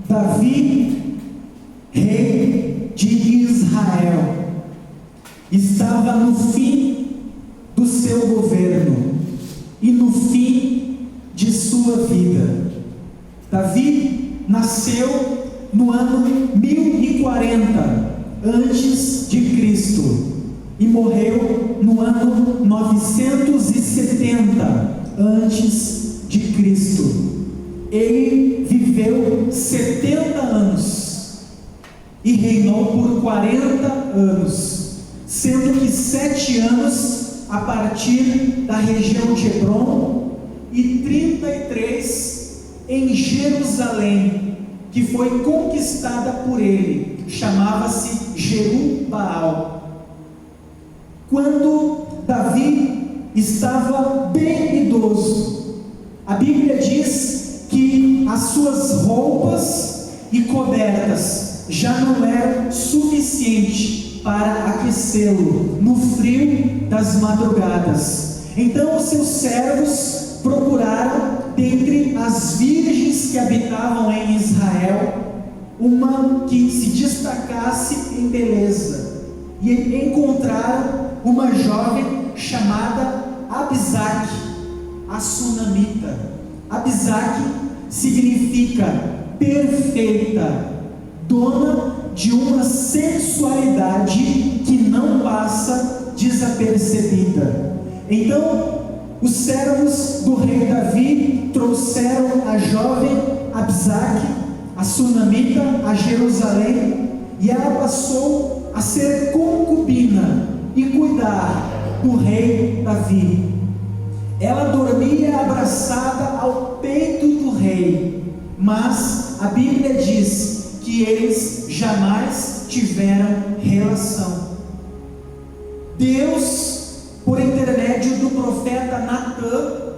Davi, rei de Israel, estava no fim do seu governo e no fim de sua vida. Davi nasceu no ano 1040 antes de Cristo e morreu no ano 970 antes de Cristo. Ele viveu 70 anos e reinou por 40 anos, sendo que 7 anos a partir da região de Hebrom e 33 em Jerusalém, que foi conquistada por ele. Chamava-se Jerubaal. Quando Davi estava bem idoso, a Bíblia diz que as suas roupas e cobertas já não eram suficientes para aquecê-lo no frio das madrugadas. Então os seus servos procuraram, dentre as virgens que habitavam em Israel, uma que se destacasse em beleza, e encontraram uma jovem chamada Abisaque, a sunamita. Abisaque significa perfeita, dona de uma sensualidade que não passa desapercebida. Então, os servos do rei Davi trouxeram a jovem Abisaque, a sunamita, a Jerusalém, e ela passou a ser concubina e cuidar do rei Davi. Ela dormia abraçada ao peito do rei, mas a Bíblia diz que eles jamais tiveram relação. Deus, por intermédio do profeta Natã,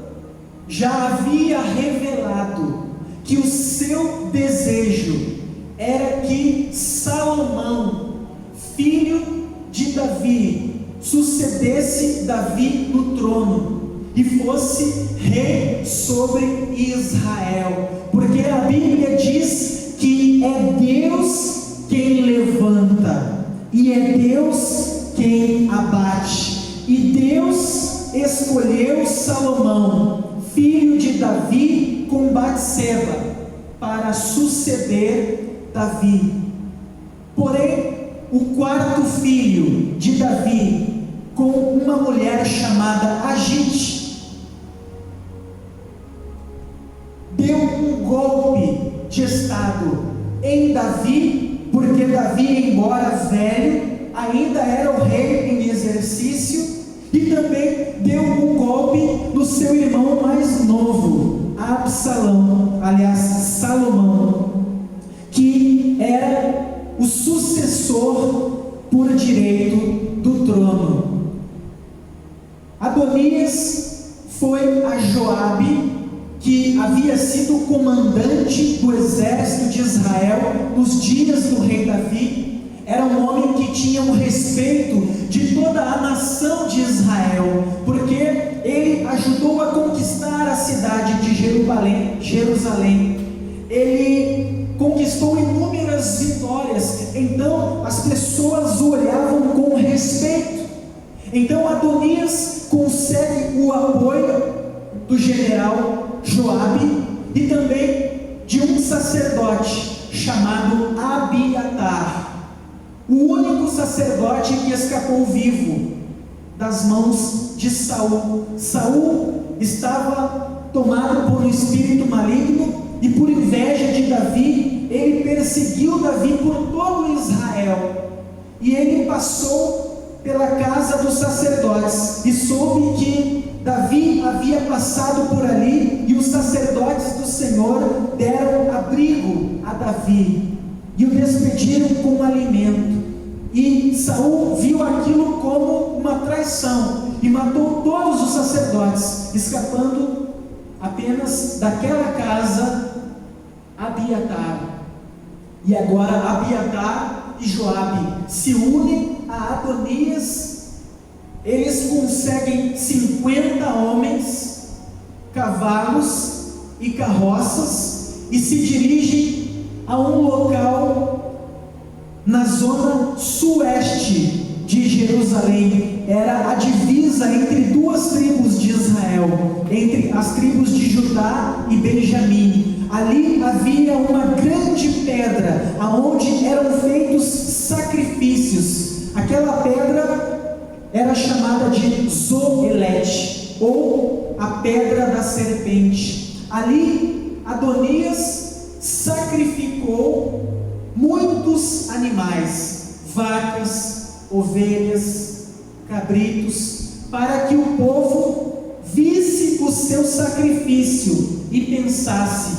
já havia revelado que o seu desejo era que Salomão, filho de Davi, sucedesse Davi no trono e fosse rei sobre Israel, porque a Bíblia diz que é Deus quem levanta e é Deus quem abate, e Deus escolheu Salomão, filho de Davi, com Batseba, para suceder Davi. Porém, o quarto filho de Davi, com uma mulher chamada Agite, deu um golpe de estado em Davi, porque Davi, embora velho, ainda era o rei em exercício, e também deu um golpe no seu irmão mais novo, Absalão, aliás, Salomão, que era o sucessor por direito do trono. Adonias foi a Joabe, que havia sido comandante do exército de Israel nos dias do rei Davi. Era um homem que tinha o respeito de toda a nação de Israel, porque ele ajudou a conquistar a cidade de Jerusalém. Ele conquistou inúmeras vitórias, então as pessoas o olhavam com respeito. Então Adonias consegue o apoio do general Joabe e também de um sacerdote chamado Abiatar, o único sacerdote que escapou vivo das mãos de Saul. Saul estava tomado por um espírito maligno e por inveja de Davi, ele perseguiu Davi por todo Israel, e ele passou pela casa dos sacerdotes e soube que Davi havia passado por ali, e os sacerdotes do Senhor deram abrigo a Davi e o despediram com alimento. E Saul viu aquilo como uma traição e matou todos os sacerdotes, escapando apenas daquela casa Abiatar. E agora Abiatar e Joabe se unem a Adonias. Eles conseguem 50 homens, cavalos e carroças, e se dirigem a um local na zona sueste de Jerusalém. Era a divisa entre duas tribos de Israel, entre as tribos de Judá e Benjamim. Ali havia uma grande pedra, aonde eram feitos sacrifícios. Aquela pedra era chamada de Zoelete, ou a pedra da serpente. Ali Adonias sacrificou muitos animais, vacas, ovelhas, cabritos, para que o povo visse o seu sacrifício e pensasse: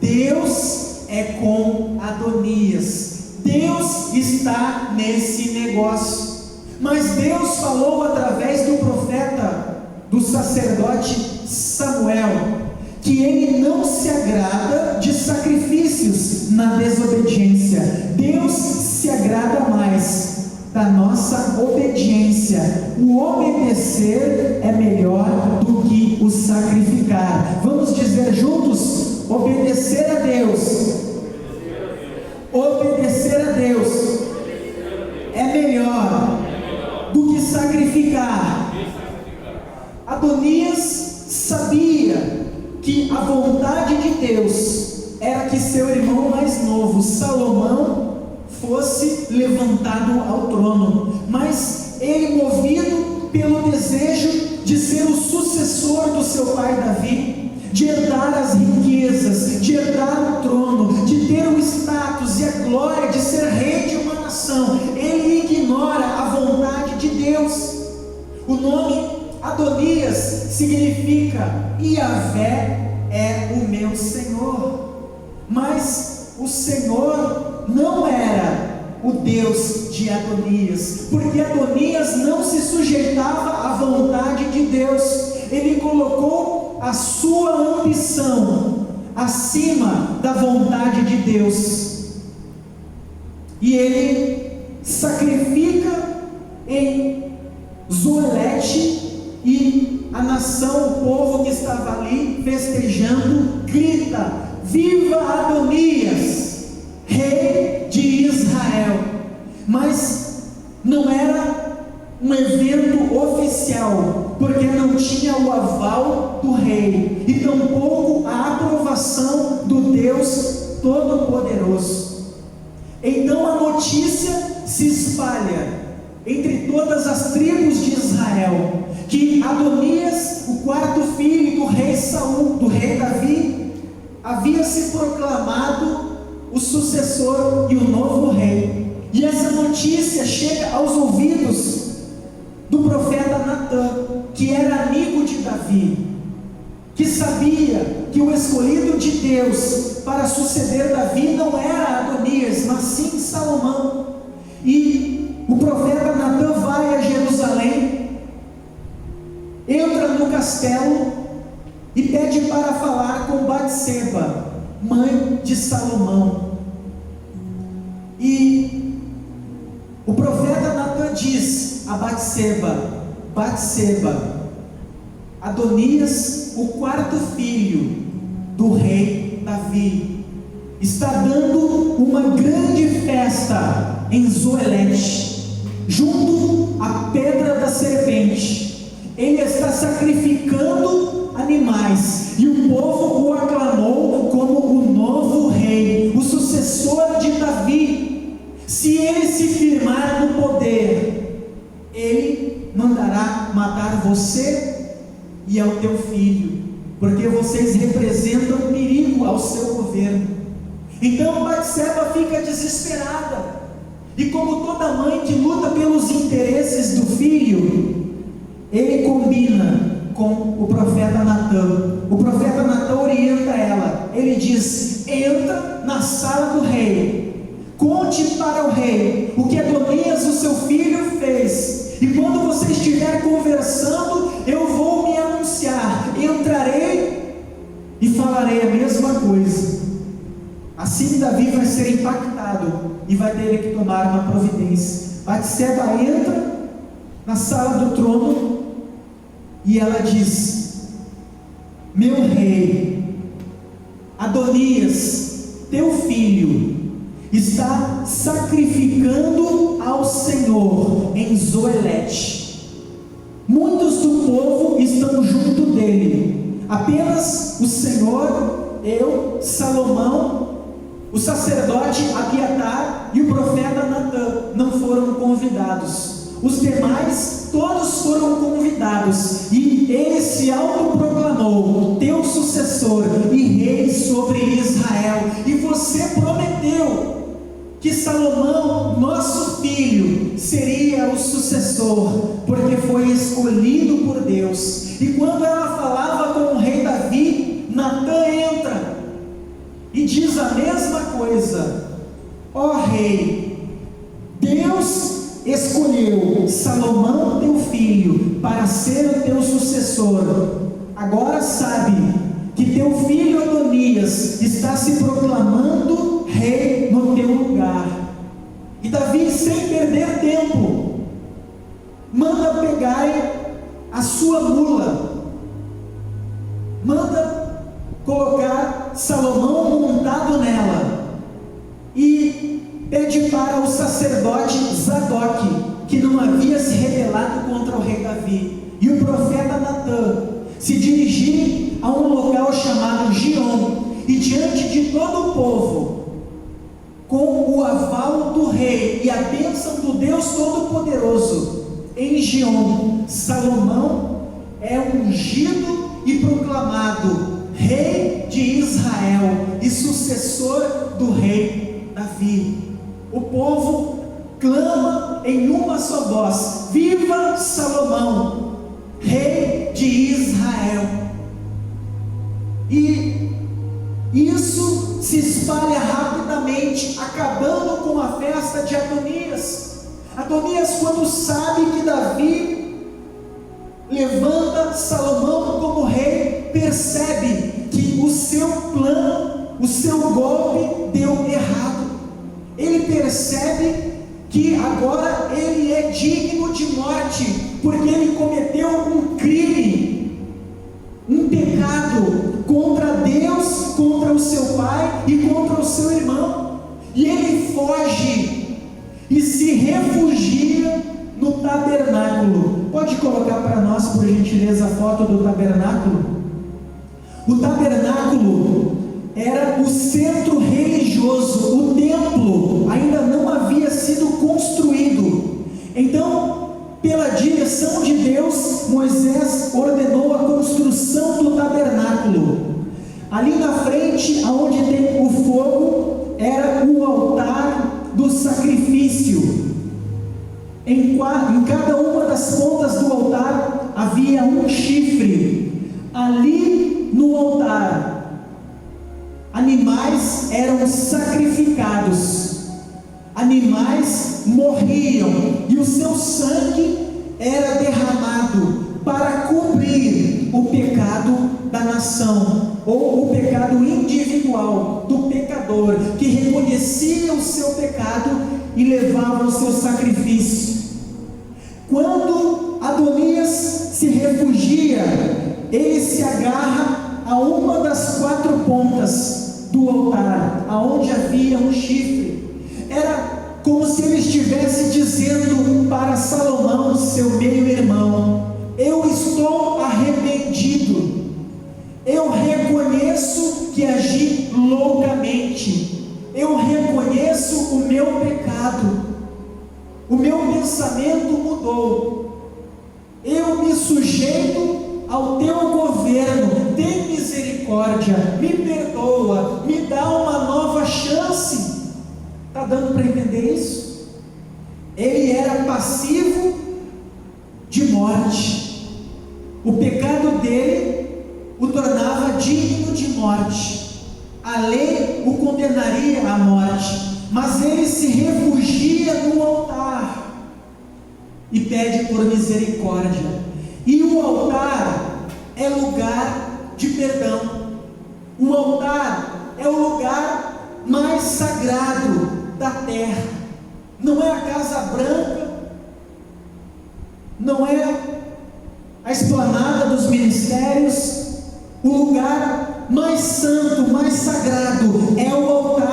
Deus é com Adonias, Deus está nesse negócio. Mas Deus falou através do profeta, do sacerdote Samuel, que ele não se agrada de sacrifícios na desobediência. Deus se agrada mais da nossa obediência. O obedecer é melhor do que o sacrificar. Vamos dizer juntos: obedecer a Deus. Obedecer a Deus é melhor do que sacrificar. Adonias sabia que a vontade de Deus era que seu irmão mais novo, Salomão, fosse levantado ao trono, mas ele, movido pelo desejo de ser o sucessor do seu pai Davi, de herdar as riquezas, de herdar o trono, de ter o status e a glória de ser rei de uma nação, ele ignora a vontade de Deus. O nome Adonias significa Yahvé é o meu Senhor, mas o Senhor não era o Deus de Adonias, porque Adonias não se sujeitava à vontade de Deus. Ele colocou a sua ambição acima da vontade de Deus, e ele sacrifica em Zoelete, e a nação, o povo que estava ali festejando, grita: viva Adonias, rei de Israel. Mas não era um evento oficial, porque não tinha o aval do rei, e tampouco a aprovação do Deus Todo-Poderoso. Então a notícia se espalha entre todas as tribos de Israel, que Adonias, o quarto filho do rei Saul, do rei Davi, havia se proclamado o sucessor e o novo rei. E essa notícia chega aos ouvidos do profeta Natã, que era amigo de Davi, que sabia que o escolhido de Deus para suceder Davi não era Adonias, mas sim Salomão. E o profeta Natã vai a Jerusalém, entra no castelo e pede para falar com Batseba, mãe de Salomão. E o profeta Natã diz a Batseba: Batseba, Adonias, o quarto filho do rei Davi, está dando uma grande festa em Zoelete, junto à pedra da serpente. Ele está sacrificando animais, e o povo o aclamou como o novo rei, o sucessor de Davi. Se ele se firmar no poder, ele mandará matar você e ao teu filho, porque vocês representam perigo ao seu governo. Então Batseba fica desesperada, e como toda mãe que luta pelos interesses do filho, ele combina com o profeta Natã. O profeta Natã orienta ela, ele diz: entra na sala do rei, conte para o rei o que Adonias, o seu filho, fez, e quando você estiver conversando, eu vou me anunciar, entrarei e falarei a mesma coisa. Assim Davi vai ser impactado e vai ter que tomar uma providência. Batseba entra na sala do trono e ela diz: meu rei, Adonias teu filho está sacrificando ao Senhor em Zoelete. Muitos do povo estão junto dele, apenas o Senhor, eu, Salomão, o sacerdote Abiatar e o profeta Natã não foram convidados. Os demais, todos foram convidados, e ele se autoproclamou teu sucessor e rei sobre Israel. E você prometeu que Salomão, nosso filho, seria o sucessor, porque foi escolhido por Deus. E quando ela falava com o rei Davi, Natã entra e diz a mesma coisa: ó rei, Deus escolheu Salomão teu filho para ser o teu sucessor. Agora sabe que teu filho Adonias está se proclamando rei no teu lugar. E Davi, sem perder tempo, manda pegarem a sua mula, manda colocar Salomão montado nela, e pede para o sacerdote Zadok, que não havia se rebelado contra o rei Davi, e o profeta Natã se dirigirem a um local chamado Giom, e diante de todo o povo, com o aval do rei e a bênção do Deus Todo-Poderoso, em Giom, Salomão é ungido e proclamado rei de Israel e sucessor do rei Davi. O povo clama em uma só voz: viva Salomão, rei de Israel. E isso se espalha rapidamente, acabando com a festa de Adonias. Adonias, quando sabe que Davi levanta Salomão como rei, percebe que o seu plano, o seu golpe deu errado. Ele percebe que agora ele é digno de morte, porque ele cometeu um crime, um pecado contra Deus, contra o seu pai e contra o seu irmão. E ele foge e se refugia no tabernáculo. Pode colocar para nós, por gentileza, a foto do tabernáculo? O tabernáculo era o centro religioso. O templo ainda não havia sido construído. Então, pela direção de Deus, Moisés ordenou a construção do tabernáculo. Ali na frente, aonde tem o fogo, era o altar do sacrifício. Em cada uma das pontas do altar havia um chifre. Ali no altar, animais eram sacrificados, animais morriam e o seu sangue era derramado para cobrir o pecado da nação, ou o pecado individual do pecador, que reconhecia o seu pecado e levava o seu sacrifício. Quando Adonias se refugia, ele se agarra a uma das 4 pontas do altar, aonde havia um chifre. Era como se ele estivesse dizendo para Salomão, seu meio-irmão: eu estou arrependido, eu reconheço que agi loucamente, eu reconheço o meu pecado, o meu pensamento mudou, eu me sujeito ao teu governo, tem misericórdia, me perdoa, me dá uma nova chance. Está dando para entender isso? Ele era passivo de morte, o pecado dele o tornava digno de morte, a lei o condenaria à morte, mas ele se refugia no altar e pede por misericórdia. E o altar é lugar de perdão. O altar é o lugar mais sagrado da terra. Não é a Casa Branca, não é a esplanada dos ministérios. O lugar mais santo, mais sagrado é o altar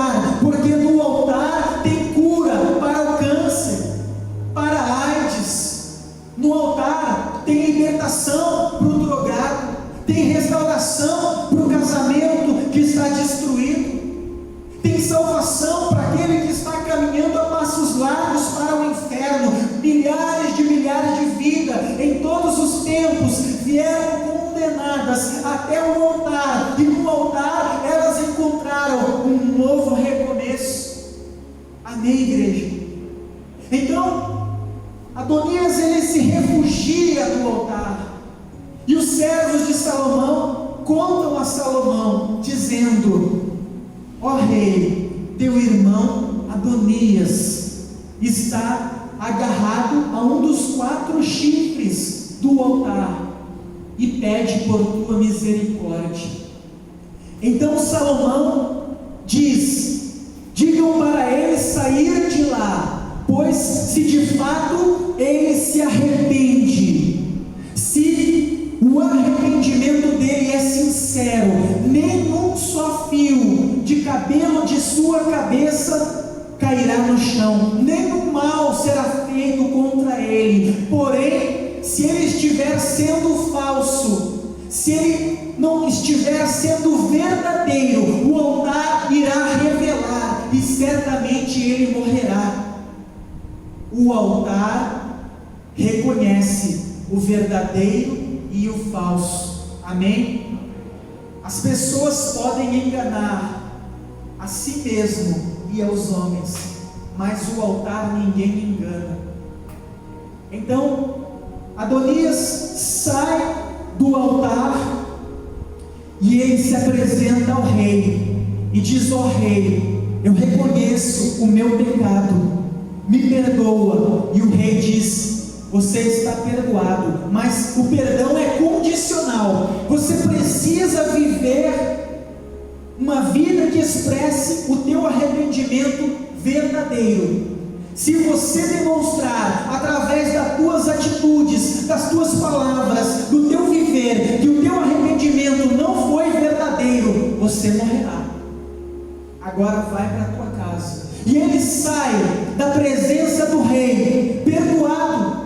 caminhadas até o altar, e no altar elas encontraram um novo recomeço. Amém, igreja? Então, Adonias, ele se refugia no altar, e os servos de Salomão contam a Salomão, dizendo: ó rei, teu irmão Adonias está agarrado a um dos 4 chifres do altar e pede por tua misericórdia. Então Salomão diz: digam para ele sair de lá, pois se de fato ele se arrepende, se o arrependimento dele é sincero, nenhum só fio de cabelo de sua cabeça cairá no chão, nenhum mal será feito contra ele. Porém, se ele estiver sendo falso, se ele não estiver sendo verdadeiro, o altar irá revelar e certamente ele morrerá. O altar reconhece o verdadeiro e o falso. Amém? As pessoas podem enganar a si mesmo e aos homens, mas o altar ninguém engana. Então Adonias sai do altar e ele se apresenta ao rei e diz: ó rei, eu reconheço o meu pecado, me perdoa. E o rei diz: você está perdoado, mas o perdão é condicional. Você precisa viver uma vida que expresse o teu arrependimento verdadeiro. Se você demonstrar através das tuas atitudes, das tuas palavras, do teu viver, que o teu arrependimento não foi verdadeiro, você morrerá. Agora vai para a tua casa. E ele sai da presença do rei perdoado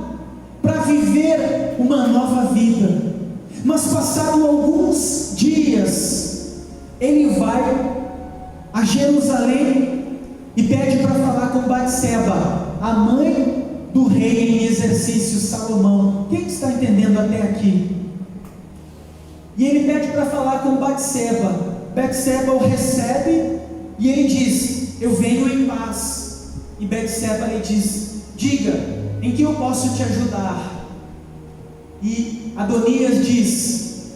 para viver uma nova vida. Mas passado alguns dias, ele vai a Jerusalém e pede para falar com Batseba, a mãe do rei em exercício, Salomão. Quem está entendendo até aqui? E ele pede para falar com Batseba. Batseba o recebe e ele diz: eu venho em paz. E Batseba lhe diz: diga, em que eu posso te ajudar? E Adonias diz: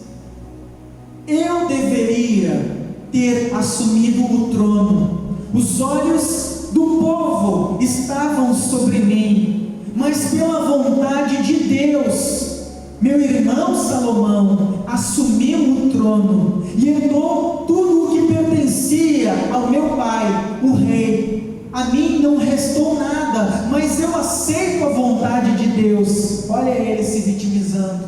eu deveria ter assumido o trono. Os olhos do povo estavam sobre mim, mas pela vontade de Deus, meu irmão Salomão assumiu o trono e herdou tudo o que pertencia ao meu pai, o rei. A mim não restou nada, mas eu aceito a vontade de Deus. Olha ele se vitimizando.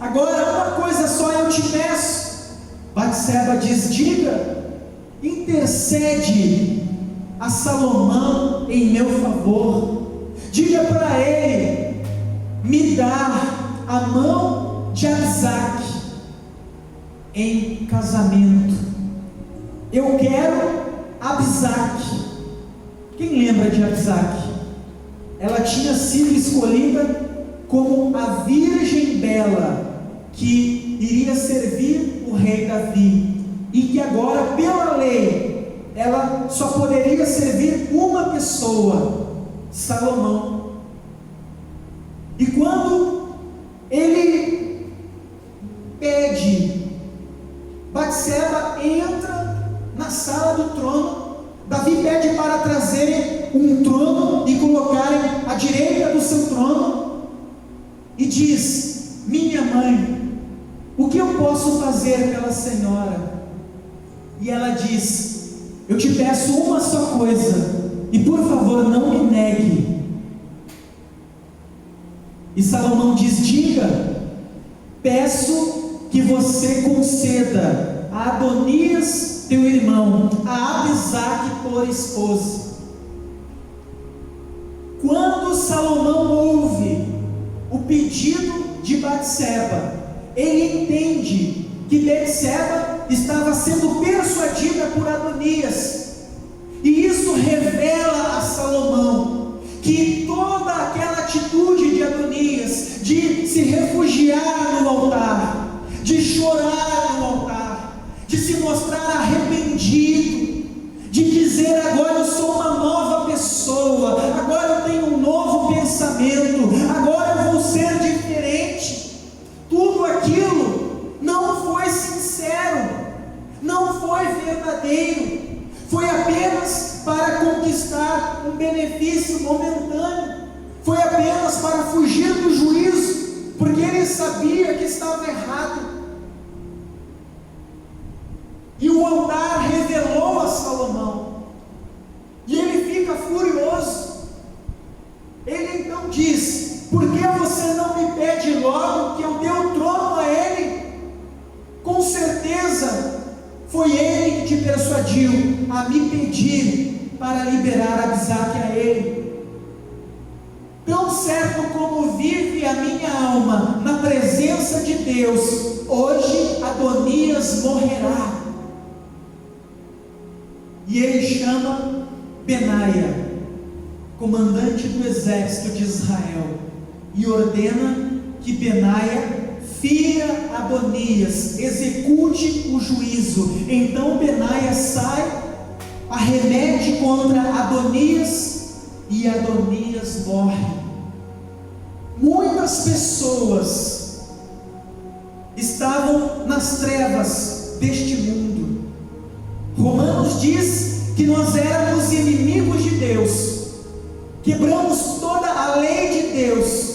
Agora uma coisa só eu te peço. Batseba diz: diga, intercede a Salomão em meu favor. Diga para ele me dar a mão de Abisag em casamento. Eu quero Abisag. Quem lembra de Abisag? Ela tinha sido escolhida como a virgem bela que iria servir o rei Davi, e que agora, pela lei, ela só poderia servir uma pessoa, Salomão. E quando ele pede, Batseba entra na sala do trono. Davi pede para trazerem um trono e colocarem à direita do seu trono, e diz: minha mãe, o que eu posso fazer pela senhora? E ela diz: eu te peço uma só coisa, e por favor não me negue. E Salomão diz: diga, peço que você conceda a Adonias, teu irmão, a Abisag por esposa. Quando Salomão ouve o pedido de Batseba, ele entende que Batseba estava sendo persuadida por Adonias, e isso revela a Salomão que toda aquela atitude de Adonias, de se refugiar no altar, de chorar chorar no altar, de se mostrar arrependido, de dizer: agora eu sou uma nova pessoa, agora eu tenho um novo pensamento, agora eu vou ser diferente. Tudo aquilo não foi sincero, não foi verdadeiro, foi apenas para conquistar um benefício momentâneo, foi apenas para fugir do juízo, porque ele sabia que estava errado. E o altar revelou a Salomão, e ele fica furioso. Ele então diz: por que você não me pede logo que eu dê o trono a ele? Com certeza foi ele que te persuadiu a me pedir para liberar Absaque a ele. Tão certo como vive a minha alma na presença de Deus, hoje Adonias morrerá. E ele chama Benaia, comandante do exército de Israel, e ordena que Benaia fira Adonias, execute o juízo. Então Benaia sai, arremete contra Adonias, e Adonias morre. Muitas pessoas estavam nas trevas deste mundo. Romanos diz que nós éramos inimigos de Deus, quebramos toda a lei de Deus,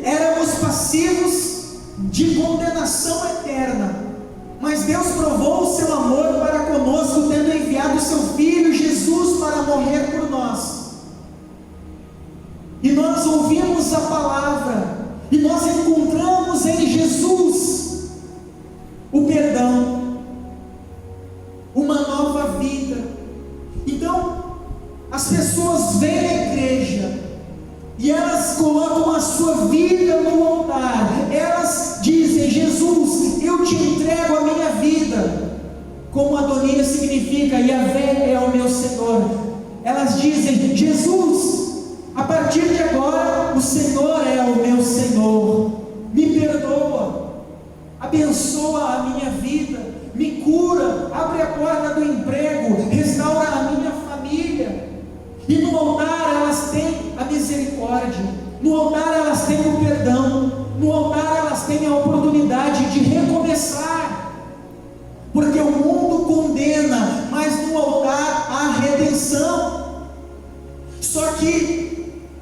éramos passivos de condenação eterna. Mas Deus provou o seu amor para conosco, tendo enviado o seu Filho Jesus para morrer por nós. E nós ouvimos a palavra, e nós encontramos em Jesus o perdão, uma nova vida. Então, as pessoas vêm à igreja, e elas colocam a sua vida no altar, elas dizem: Jesus, eu te entrego a minha vida, como Adonias significa Yahvé é o meu Senhor. Elas dizem: Jesus, a partir de agora o Senhor é o meu Senhor, me perdoa, abençoa a minha vida, me cura, abre a porta do emprego, restaura a minha família. E no altar elas têm a misericórdia, no altar elas têm o perdão, no altar elas têm a oportunidade de recomeçar, porque o mundo condena, mas no altar há redenção. Só que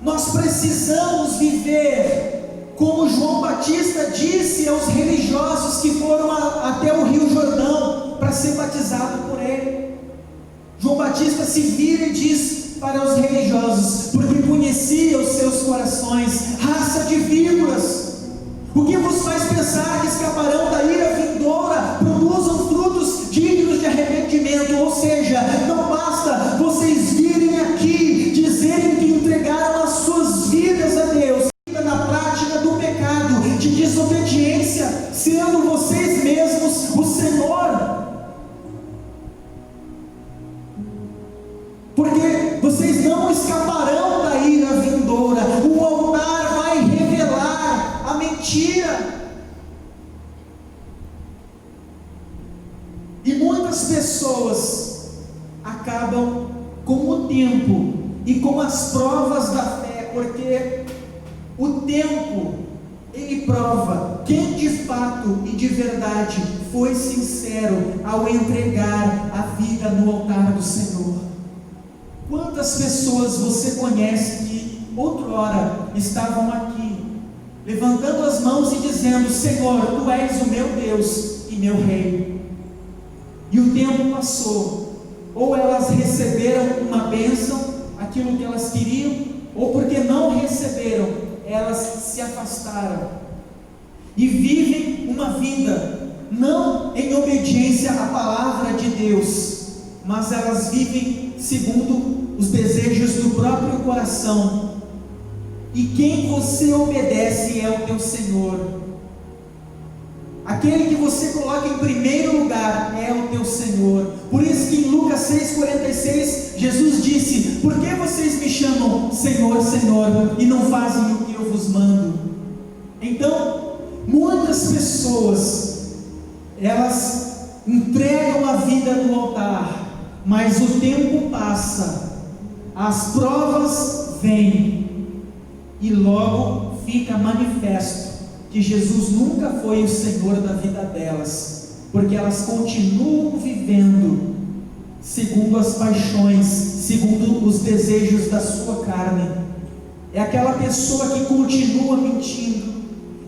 nós precisamos viver como João Batista disse aos religiosos que foram até o Rio Jordão para ser batizado por ele. João Batista se vira e diz para os religiosos, porque conhecia os seus corações, raça de víboras, o que vos faz pensar que escaparão da ira vindoura? Produzam frutos dignos de arrependimento. Ou seja, não basta vocês virem aqui, dizerem que entregaram as suas vidas a Deus, na prática do pecado, de desobediência, sendo vocês mesmos o Senhor. Porque vocês não escaparão da ira vindoura. O altar vai revelar a mentira. E muitas pessoas acabam com o tempo e com as provas da fé, porque o tempo, ele prova quem de fato e de verdade foi sincero ao entregar a vida no altar do Senhor. Quantas pessoas você conhece que outrora estavam aqui, levantando as mãos e dizendo: Senhor, Tu és o meu Deus e meu Rei. E o tempo passou, ou elas receberam uma bênção, aquilo que elas queriam, ou porque não receberam, elas se afastaram e vivem uma vida não em obediência à palavra de Deus, mas elas vivem segundo os desejos do próprio coração. E quem você obedece é o teu Senhor. Aquele que você coloca em primeiro lugar é o teu Senhor. Por isso que em Lucas 6,46 Jesus disse: por que vocês me chamam Senhor, Senhor, e não fazem o que eu vos mando? Então, muitas pessoas elas entregam a vida no altar, mas o tempo passa, as provas vêm, e logo fica manifesto que Jesus nunca foi o Senhor da vida delas, porque elas continuam vivendo segundo as paixões, segundo os desejos da sua carne. É aquela pessoa que continua mentindo,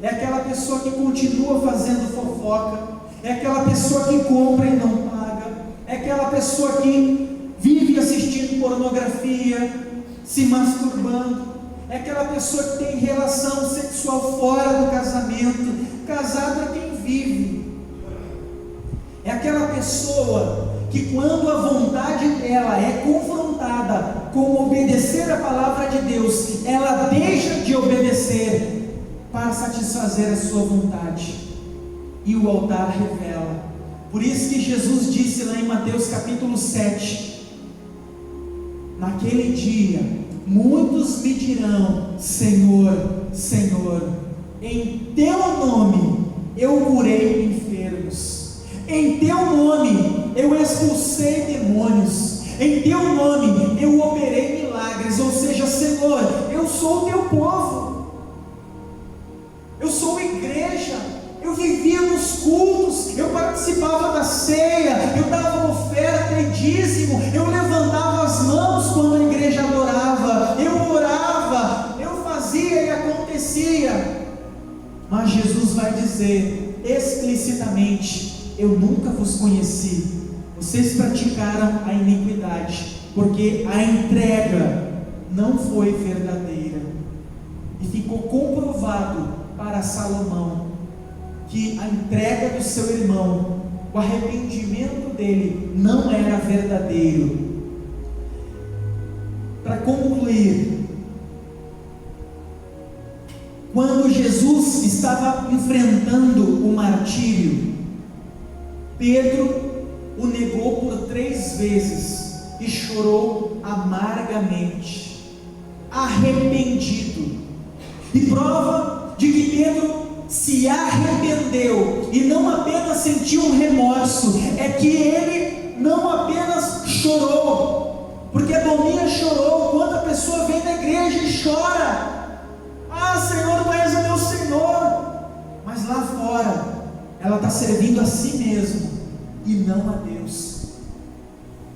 é aquela pessoa que continua fazendo fofoca, é aquela pessoa que compra e não paga, é aquela pessoa que vive assistindo pornografia, se masturbando, é aquela pessoa que tem relação sexual fora do casamento. Casado é quem vive. É aquela pessoa que, quando a vontade dela é confrontada com obedecer a palavra de Deus, ela deixa de obedecer para satisfazer a sua vontade, e o altar revela. Por isso que Jesus disse lá em Mateus capítulo 7, naquele dia muitos me dirão: Senhor, Senhor, em teu nome eu curei enfermos, em teu nome eu expulsei demônios, em teu nome eu operei milagres. Ou seja, Senhor, eu sou o teu povo, eu sou igreja, eu vivia nos cultos, eu participava da ceia, eu dava oferta e dízimo, eu levantava as mãos quando a igreja adorava, eu orava, eu fazia e acontecia. Mas Jesus vai dizer explicitamente: eu nunca vos conheci, vocês praticaram a iniquidade, porque a entrega não foi verdadeira. E ficou comprovado para Salomão que a entrega do seu irmão, o arrependimento dele não era verdadeiro. Para concluir, quando Jesus estava enfrentando o martírio, Pedro o negou por 3 vezes e chorou amargamente, arrependido. E prova de que Pedro se arrependeu e não apenas sentiu um remorso, é que ele não apenas chorou, porque Adonias chorou. Quanta pessoa vem na igreja e chora: ah, Senhor, tu és o meu Senhor, mas lá fora ela está servindo a si mesma e não a Deus.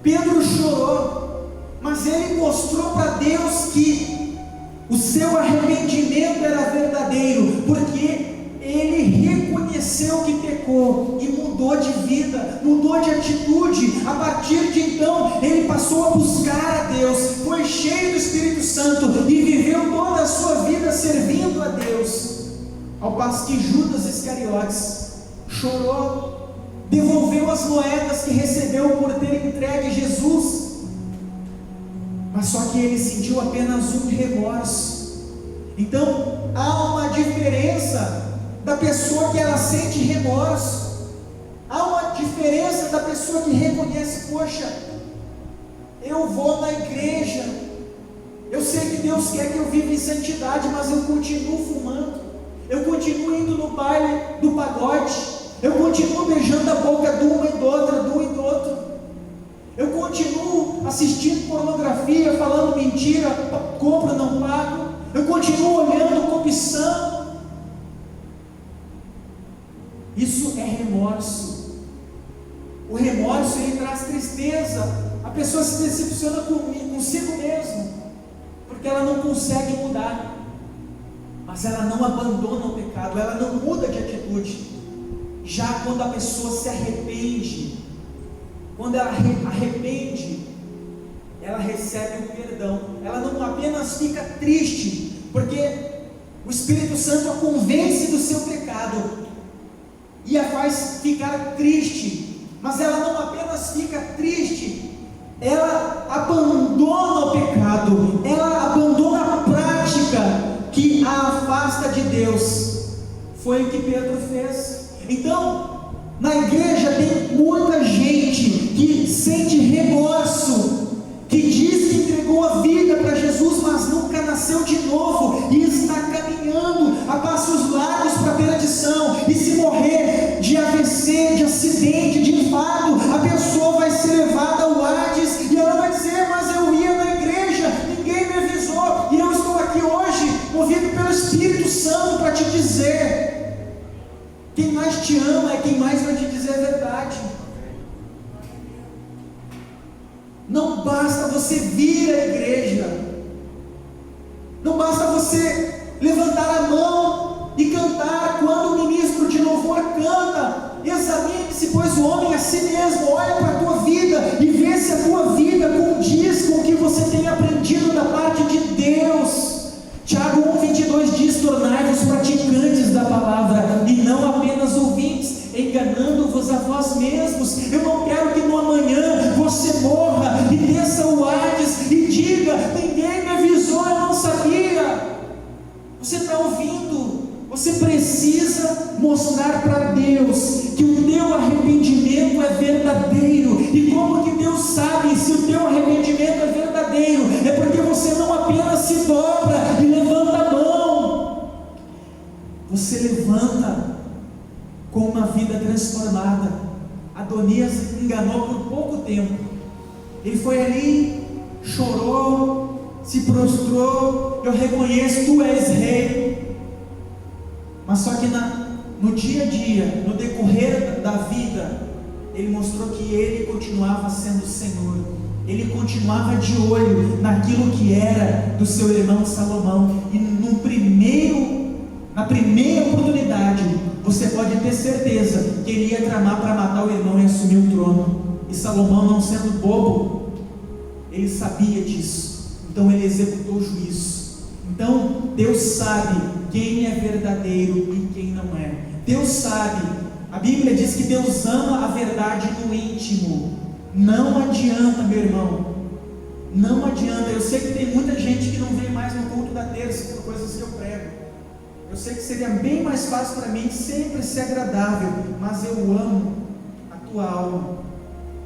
Pedro chorou, mas ele mostrou para Deus que o seu arrependimento era verdadeiro, porque ele reconheceu que pecou e mudou de vida, mudou de atitude. A partir de então, ele passou a buscar a Deus, foi cheio do Espírito Santo e viveu toda a sua vida servindo a Deus. Ao passo que Judas Iscariotes chorou, devolveu as moedas que recebeu por ter entregue Jesus, mas só que ele sentiu apenas um remorso. Então há uma diferença da pessoa que ela sente remorso, há uma diferença da pessoa que reconhece: poxa, eu vou na igreja, eu sei que Deus quer que eu viva em santidade, mas eu continuo fumando, eu continuo indo no baile do pagode, eu continuo beijando a boca de uma e do outro, eu continuo assistindo pornografia, falando mentira, compro, não pago, eu continuo olhando, cobiçando. Isso é remorso. O remorso, ele traz tristeza. A pessoa se decepciona consigo mesmo, porque ela não consegue mudar, mas ela não abandona o pecado, ela não muda de atitude. Já quando a pessoa se arrepende, quando ela arrepende, ela recebe o perdão. Ela não apenas fica triste, porque o Espírito Santo a convence do seu pecado e a faz ficar triste, mas ela não apenas fica triste, ela abandona o pecado, ela abandona a prática que a afasta de Deus. Foi o que Pedro fez. Então, na igreja tem muita gente que sente remorso, que diz que entregou a vida para Jesus, mas nunca nasceu de novo, e está caminhando a passos largos para a perdição, e se morrer de AVC, de Não basta você vir à igreja, não basta você levantar a mão e cantar quando o ministro de louvor canta. Examine-se, pois, o homem a si mesmo. Olha para a tua vida e vê se a tua vida condiz com o que você tem aprendido da parte de Deus. Tiago 1,22 diz: tornai-vos praticantes da palavra e não apenas ouvintes, enganando-vos a vós mesmos. Eu não quero que no amanhã você morra e desça o Hades e diga: ninguém me avisou, eu não sabia. Você está ouvindo? Você precisa mostrar para Deus que o teu arrependimento é verdadeiro. E como que Deus sabe se o teu arrependimento é verdadeiro? É porque você não apenas se dobra e levanta a mão, você levanta com uma vida transformada. Adonias enganou por pouco tempo. Ele foi ali, chorou, se prostrou: eu reconheço, tu és rei. Mas só que no dia a dia, no decorrer da vida, ele mostrou que ele continuava sendo o Senhor. Ele continuava de olho naquilo que era do seu irmão Salomão. E na primeira oportunidade, você pode ter certeza que ele ia tramar para matar o irmão e assumir o trono. E Salomão, não sendo bobo, ele sabia disso. Então ele executou o juízo. Então Deus sabe quem é verdadeiro e quem não é. Deus sabe. A Bíblia diz que Deus ama a verdade no íntimo. Não adianta, meu irmão, não adianta. Eu sei que tem muita gente que não vem mais no culto da terça por coisas que eu prego. Eu sei que seria bem mais fácil para mim sempre ser agradável, mas eu amo a tua alma.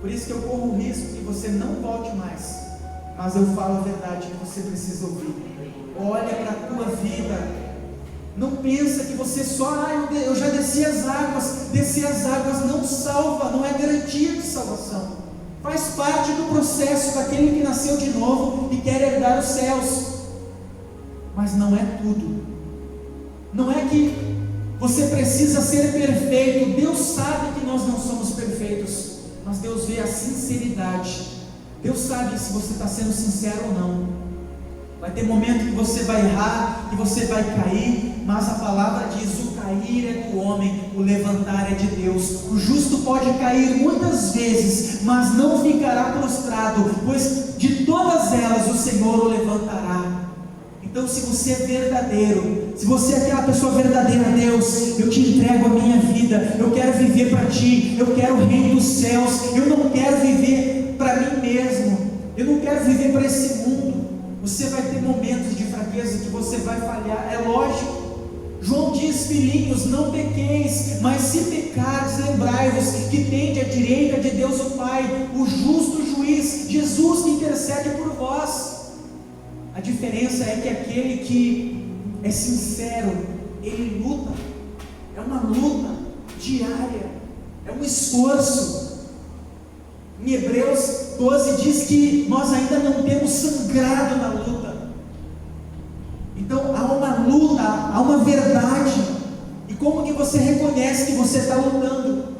Por isso que eu corro o risco que você não volte mais, mas eu falo a verdade que você precisa ouvir. Olha para a tua vida. Não pensa que você só, eu já desci as águas. Descer as águas não salva, não é garantia de salvação. Faz parte do processo daquele que nasceu de novo e quer herdar os céus. Mas não é tudo. Não é que você precisa ser perfeito. Deus sabe que nós não somos perfeitos, mas Deus vê a sinceridade. Deus sabe se você está sendo sincero ou não. Vai ter momento que você vai errar, que você vai cair, mas a palavra diz: o cair é do homem, o levantar é de Deus. O justo pode cair muitas vezes, mas não ficará prostrado, pois de todas elas o Senhor o levantará. Então, se você é verdadeiro, se você é aquela pessoa verdadeira, Deus, eu te entrego a minha vida, eu quero viver para ti, eu quero o reino dos céus, eu não quero viver para mim mesmo, eu não quero viver para esse mundo. Você vai ter momentos de fraqueza que você vai falhar, é lógico. João diz: filhinhos, não pequeis, mas se pecares, lembrai-vos que tende à direita de Deus o Pai, o justo juiz, Jesus, que intercede por vós. A diferença é que aquele que é sincero, ele luta, é uma luta diária, é um esforço. Em Hebreus 12 diz que nós ainda não temos sangrado na luta. Então há uma luta, há uma verdade. E como que você reconhece que você está lutando?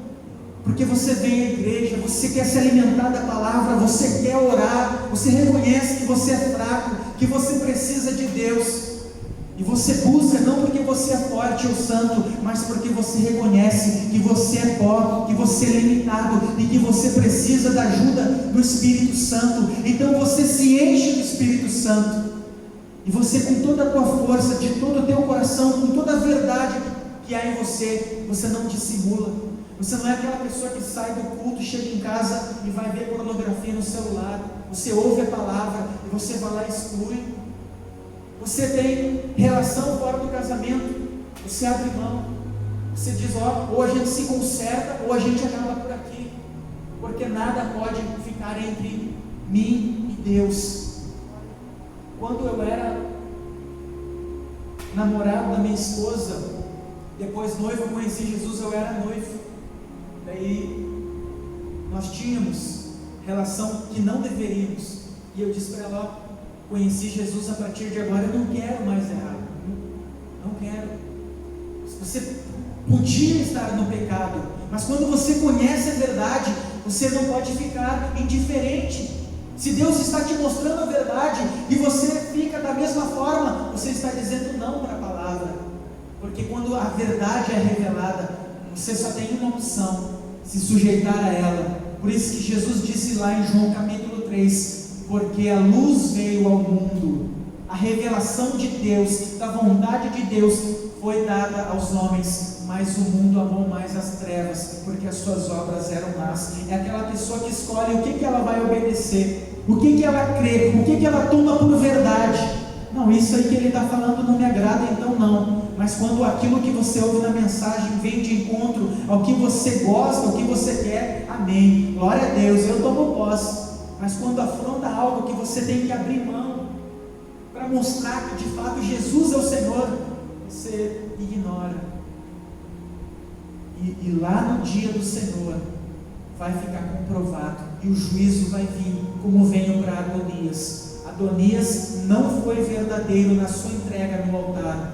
Porque você vem à igreja, você quer se alimentar da palavra, você quer orar, você reconhece que você é fraco, que você precisa de Deus. E você busca não porque você é forte ou santo, mas porque você reconhece que você é pó, que você é limitado e que você precisa da ajuda do Espírito Santo. Então você se enche do Espírito Santo e você, com toda a tua força, de todo o teu coração, com toda a verdade que há em você, você não dissimula. Você não é aquela pessoa que sai do culto, chega em casa e vai ver pornografia no celular. Você ouve a palavra e você vai lá e exclui. Você tem relação fora do casamento, você abre mão, você diz: ou a gente se conserta ou a gente acaba por aqui, porque nada pode ficar entre mim e Deus. Quando eu era namorado da minha esposa, depois noivo, eu conheci Jesus, eu era noivo. Daí nós tínhamos relação que não deveríamos, e eu disse para ela: conheci Jesus, a partir de agora eu não quero mais errar, não quero. Você podia estar no pecado, mas quando você conhece a verdade, você não pode ficar indiferente. Se Deus está te mostrando a verdade e você fica da mesma forma, você está dizendo não para a palavra. Porque quando a verdade é revelada, você só tem uma opção: se sujeitar a ela. Por isso que Jesus disse lá em João capítulo 3: porque a luz veio ao mundo, a revelação de Deus, da vontade de Deus foi dada aos homens, mas o mundo amou mais as trevas, porque as suas obras eram más. É aquela pessoa que escolhe o que ela vai obedecer, o que ela crê, o que ela toma por verdade. Não, isso aí que ele está falando não me agrada, então não. Mas quando aquilo que você ouve na mensagem vem de encontro ao que você gosta, ao que você quer, amém, glória a Deus, eu tomo posse. Mas quando afronta algo que você tem que abrir mão, para mostrar que de fato Jesus é o Senhor, você ignora. E lá no dia do Senhor vai ficar comprovado, e o juízo vai vir, como veio para Adonias. Adonias não foi verdadeiro na sua entrega no altar.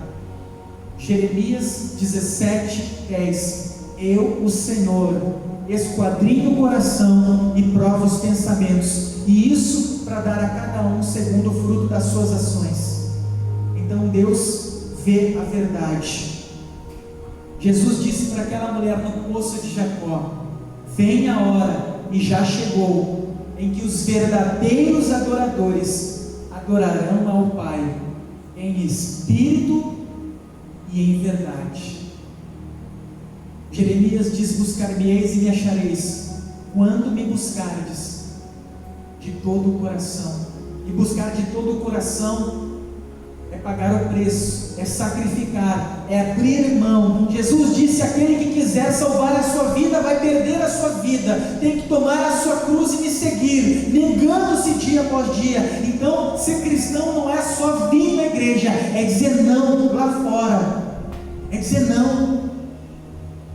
Jeremias 17:10: eu, o Senhor, esquadrinho o coração e provo os pensamentos, e isso para dar a cada um segundo o fruto das suas ações. Então Deus vê a verdade. Jesus disse para aquela mulher no poço de Jacó: vem a hora, e já chegou, em que os verdadeiros adoradores adorarão ao Pai em espírito e em verdade. Jeremias diz: buscar-me-eis e me achareis, quando me buscardes de todo o coração. E buscar de todo o coração é pagar o preço, é sacrificar, é abrir mão. Jesus disse: aquele que quiser salvar a sua vida vai perder a sua vida. Tem que tomar a sua cruz e me seguir, negando-se dia após dia. Então, ser cristão não é só vir na igreja, é dizer não lá fora, é dizer não.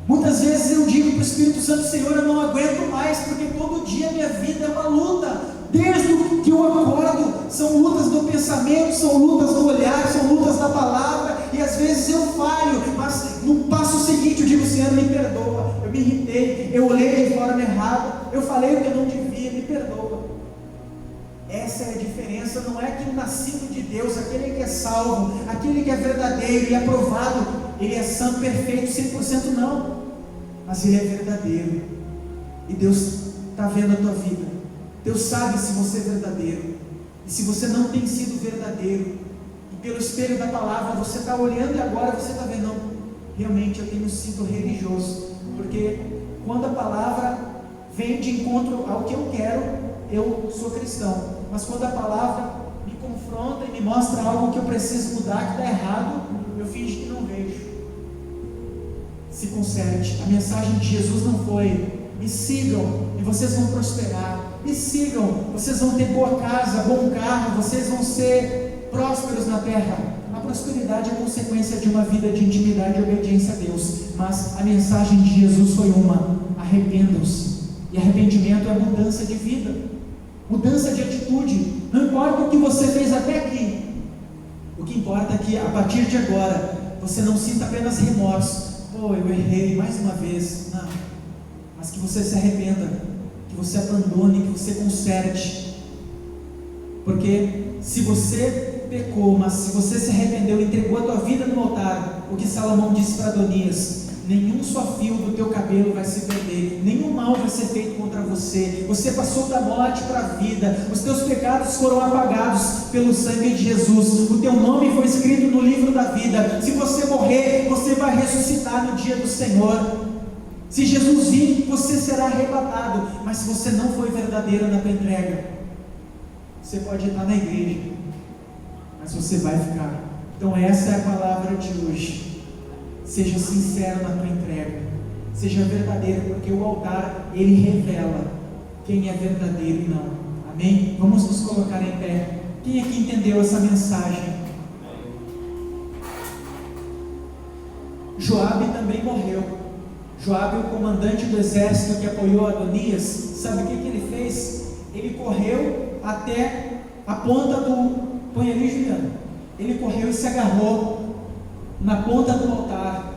Muitas vezes eu digo para o Espírito Santo: Senhor, eu não aguento mais, porque todo dia minha vida é uma luta. Desde que eu acordo, são lutas do pensamento, são lutas do olhar, são lutas da palavra, e às vezes eu falho, mas no passo seguinte eu digo: Senhor, me perdoa, eu me irritei, eu olhei de forma errada, eu falei o que eu não devia, me perdoa. Essa é a diferença. Não é que o nascido de Deus, aquele que é salvo, aquele que é verdadeiro e aprovado, ele é santo, perfeito, 100%, não, mas ele é verdadeiro, e Deus está vendo a tua vida. Deus sabe se você é verdadeiro, e se você não tem sido verdadeiro, e pelo espelho da palavra você está olhando e agora você está vendo: não, realmente eu tenho sido religioso, porque quando a palavra vem de encontro ao que eu quero, eu sou cristão, mas quando a palavra me confronta e me mostra algo que eu preciso mudar, que está errado, eu finjo que não vejo. Se conserte. A mensagem de Jesus não foi: me sigam e vocês vão prosperar, me sigam, vocês vão ter boa casa, bom carro, vocês vão ser prósperos na terra. A prosperidade é consequência de uma vida de intimidade e obediência a Deus, mas a mensagem de Jesus foi uma: arrependam-se. E arrependimento é mudança de vida, mudança de atitude. Não importa o que você fez até aqui, o que importa é que a partir de agora você não sinta apenas remorso: pô, eu errei mais uma vez. Não, mas que você se arrependa, que você abandone, que você conserte. Porque se você pecou, mas se você se arrependeu e entregou a tua vida no altar, o que Salomão disse para Adonias: nenhum só fio do teu cabelo vai se perder, nenhum mal vai ser feito contra você. Você passou da morte para a vida, os teus pecados foram apagados pelo sangue de Jesus, o teu nome foi escrito no livro da vida. Se você morrer, você vai ressuscitar no dia do Senhor. Se Jesus vir, você será arrebatado. Mas se você não foi verdadeiro na tua entrega, você pode estar na igreja, mas você vai ficar. Então essa é a palavra de hoje. Seja sincero na tua entrega, seja verdadeiro, porque o altar, ele revela quem é verdadeiro e não. Amém? Vamos nos colocar em pé. Quem aqui entendeu essa mensagem? Joabe também morreu. Joabe, o comandante do exército que apoiou Adonias, sabe o que ele fez? Ele correu até a ponta do... Põe ali, Juliano. Ele correu e se agarrou na ponta do altar.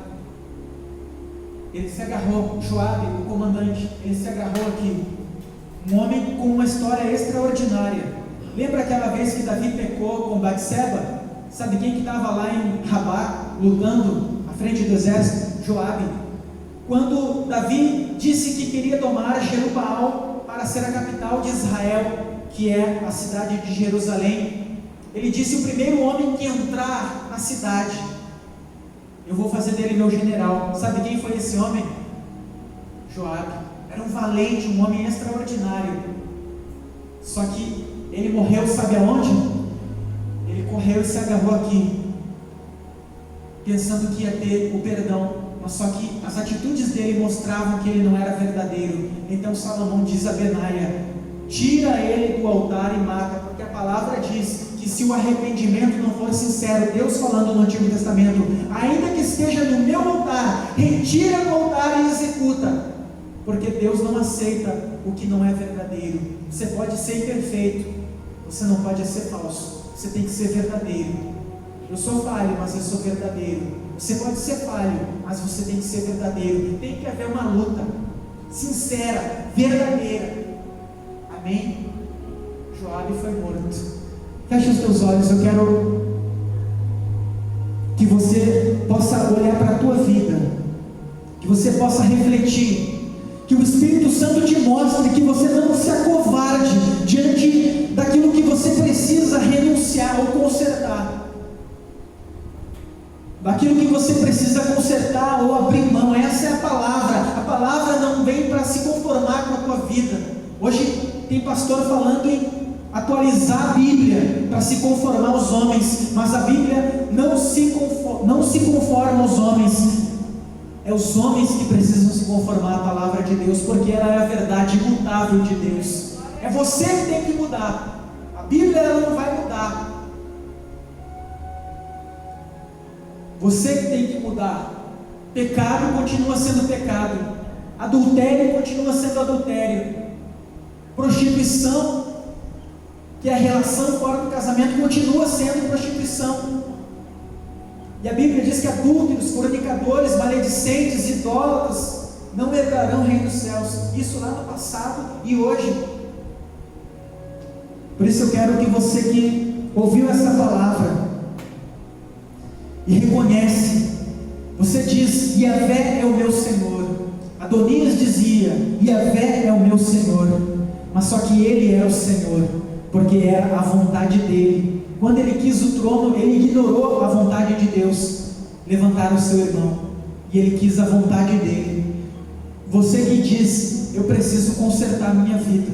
Ele se agarrou, Joabe, o comandante, ele se agarrou aqui. um homem com uma história extraordinária. Lembra aquela vez que Davi pecou com Batseba? Sabe quem que estava lá em Rabá, lutando à frente do exército? Joabe. Quando Davi disse que queria tomar Jerubaal para ser a capital de Israel, que é a cidade de Jerusalém, ele disse: o primeiro homem que entrar na cidade, eu vou fazer dele meu general. Sabe quem foi esse homem? Joabe. Era um valente, um homem extraordinário. Só que ele morreu, sabe aonde? Ele correu e se agarrou aqui, pensando que ia ter o perdão, mas só que as atitudes dele mostravam que ele não era verdadeiro. Então Salomão diz a Benaia: tira ele do altar e mata, porque a palavra diz que se o arrependimento não for sincero, Deus falando no Antigo Testamento, ainda que esteja no meu altar, retira do altar e executa, porque Deus não aceita o que não é verdadeiro. Você pode ser imperfeito, você não pode ser falso, você tem que ser verdadeiro. Eu sou falho, mas eu sou verdadeiro. Você pode ser falho, mas você tem que ser verdadeiro. Tem que haver uma luta sincera, verdadeira. Amém? Joabe foi morto. Feche os teus olhos. Eu quero que você possa olhar para a tua vida, que você possa refletir, que o Espírito Santo te mostre que você não se acovarde diante daquilo que você precisa renunciar ou consertar, daquilo que você precisa consertar ou abrir mão. Essa é a palavra não vem para se conformar com a tua vida. Hoje tem pastor falando em atualizar a Bíblia para se conformar aos homens, mas a Bíblia não se conforma aos homens. É os homens que precisam se conformar à palavra de Deus, porque ela é a verdade imutável de Deus. É você que tem que mudar. A Bíblia ela não vai mudar. Você que tem que mudar. Pecado continua sendo pecado. Adultério continua sendo adultério. Prostituição, que é a relação fora do casamento, continua sendo prostituição. E a Bíblia diz que adúlteros, fornicadores, maledicentes, idólatras não herdarão o reino dos céus. Isso lá no passado e hoje. Por isso eu quero que você que ouviu essa palavra e reconhece, você diz: Yahvé é o meu Senhor. Adonias dizia: Yahvé é o meu Senhor. Mas só que ele era o Senhor, porque era a vontade dele. Quando ele quis o trono, ele ignorou a vontade de Deus. Levantaram o seu irmão, e ele quis a vontade dele. Você que diz: eu preciso consertar a minha vida.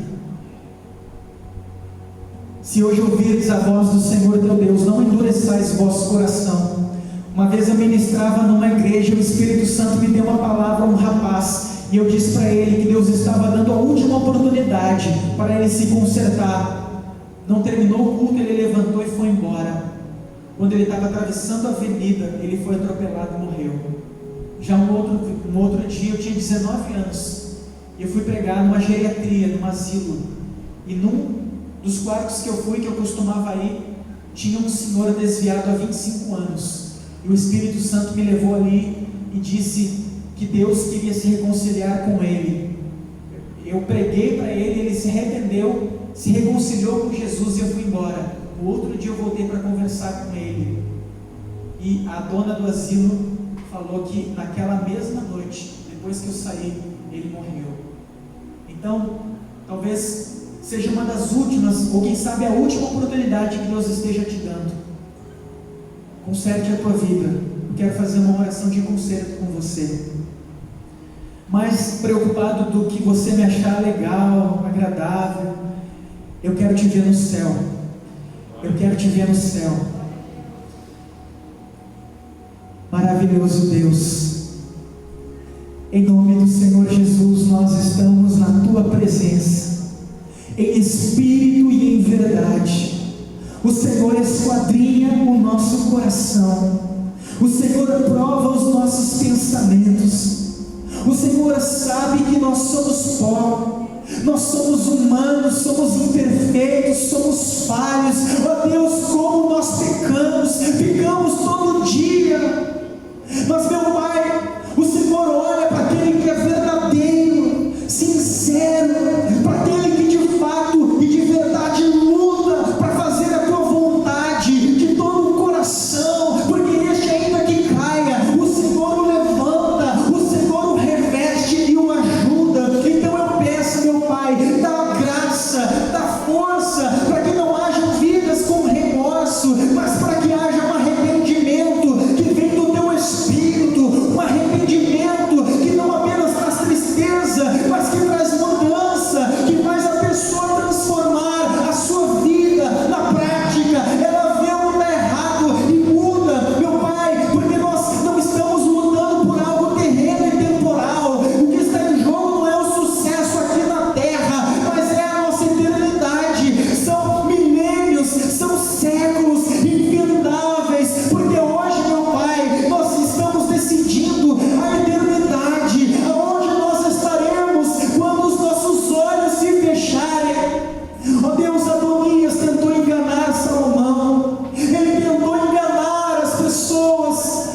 Se hoje ouvires a voz do Senhor teu Deus, não endureçais o vosso coração. Uma vez eu ministrava numa igreja, o Espírito Santo me deu uma palavra a um rapaz, e eu disse para ele que Deus estava dando a última oportunidade para ele se consertar. Não terminou o culto, ele levantou e foi embora. Quando ele estava atravessando a avenida, ele foi atropelado e morreu. Já um outro dia, eu tinha 19 anos, e eu fui pregar numa geriatria, num asilo, e num dos quartos que eu fui, que eu costumava ir, tinha um senhor desviado há 25 anos, e o Espírito Santo me levou ali e disse que Deus queria se reconciliar com ele. Eu preguei para ele, ele se arrependeu, se reconciliou com Jesus, e eu fui embora. No outro dia eu voltei para conversar com ele, e a dona do asilo falou que naquela mesma noite, depois que eu saí, ele morreu. Então, talvez seja uma das últimas, ou quem sabe a última oportunidade que Deus esteja te dando. Conserte a tua vida. Eu quero fazer uma oração de conserto com você. Mais preocupado do que você me achar legal, agradável, eu quero te ver no céu. Eu quero te ver no céu. Maravilhoso Deus, em nome do Senhor Jesus, nós estamos na tua presença, em espírito e em verdade. O Senhor esquadrinha o nosso coração, o Senhor prova os nossos pensamentos. O Senhor sabe que nós somos pó, nós somos humanos, somos imperfeitos, somos falhos. Ó Deus, como nós pecamos todo dia. Mas, meu Pai, o Senhor olha para aquele que é verdadeiro, sincero, para aquele que força para que não hajam vidas com remorso, mas para que haja um arrependimento que vem do teu Espírito, um arrependimento que não apenas traz tristeza, mas que traz mudança, que faz a pessoa transformar a sua vida na prática. Ela vê o que está errado e muda, meu Pai, porque nós não estamos lutando por algo terreno e temporal. O que está em jogo não é o sucesso aqui na terra, mas é a nossa eternidade. São milênios, são séculos infindáveis, porque hoje, meu Pai, nós estamos decidindo a eternidade, aonde nós estaremos quando os nossos olhos se fecharem. Ó Deus, Adonias tentou enganar Salomão, ele tentou enganar as pessoas,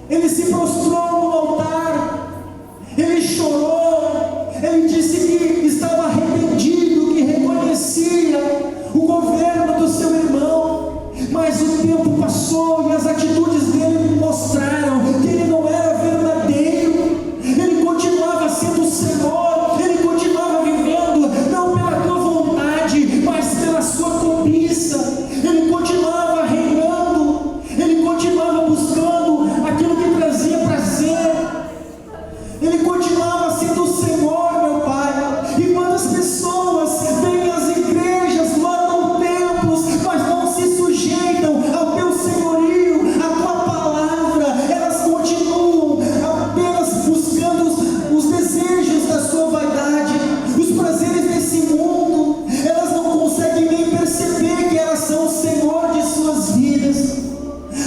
ele se prostrou no altar, ele chorou, ele disse que estava arrependido, que reconhecia o governo do seu irmão, mas o tempo passou e as atitudes dele mostraram que ele não era verdadeiro, ele continuava sendo o Senhor, ele continuava vivendo não pela tua vontade, mas pela sua cobiça, ele continuava reinando, ele continuava buscando aquilo que trazia prazer, ele continuava sendo o Senhor, meu Pai. E quantas pessoas vêm às igrejas, lotam templos, mas não se sujeitam ao teu senhorio, à tua palavra, elas continuam apenas buscando os desejos da sua vaidade, os prazeres desse mundo, elas não conseguem nem perceber que elas são o Senhor de suas vidas,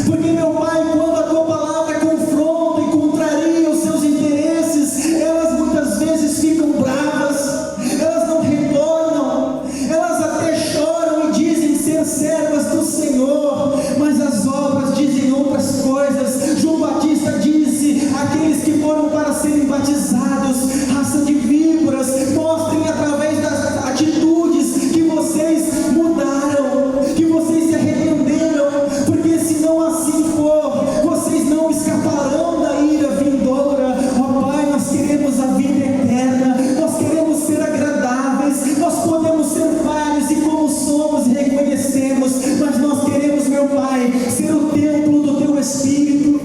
porque, meu Pai, quando a tua palavra confronta e contraria os seus interesses, elas muitas vezes ficam bravas, elas não retornam, elas até choram e dizem ser servas do Senhor, mas as obras dizem outras coisas. João Batista disse: aqueles que foram para serem batizados, raça de víboras, mostrem através das atitudes que vocês mudaram, que vocês se arrependeram, porque se não assim for, vocês não escaparão da ira vindoura. Ó Pai, nós queremos a vida eterna, nós queremos ser agradáveis, nós podemos ser vários e como somos reconhecemos, mas nós queremos, meu Pai, ser o templo do teu Espírito,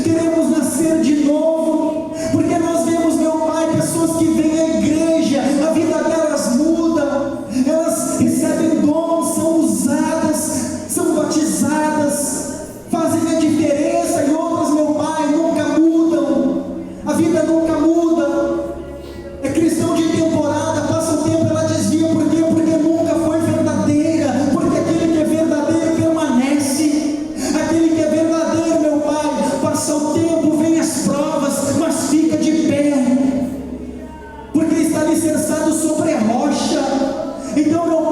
queremos nascer de novo, porque nós vemos, meu Pai, pessoas que vêm à igreja, a vida delas muda, elas recebem dons, são usadas, são batizadas, fazem a diferença, e outras, meu Pai, nunca mudam, a vida nunca muda, é cristão de temporada, passa o tempo, ela desvia, por quê? Porque nunca foi verdadeira, porque aquele que é verdadeiro permanece, aquele que é verdadeiro, meu Pai, passa o tempo, vem as provas, mas fica de pé, porque está alicerçado sobre a rocha. Então, meu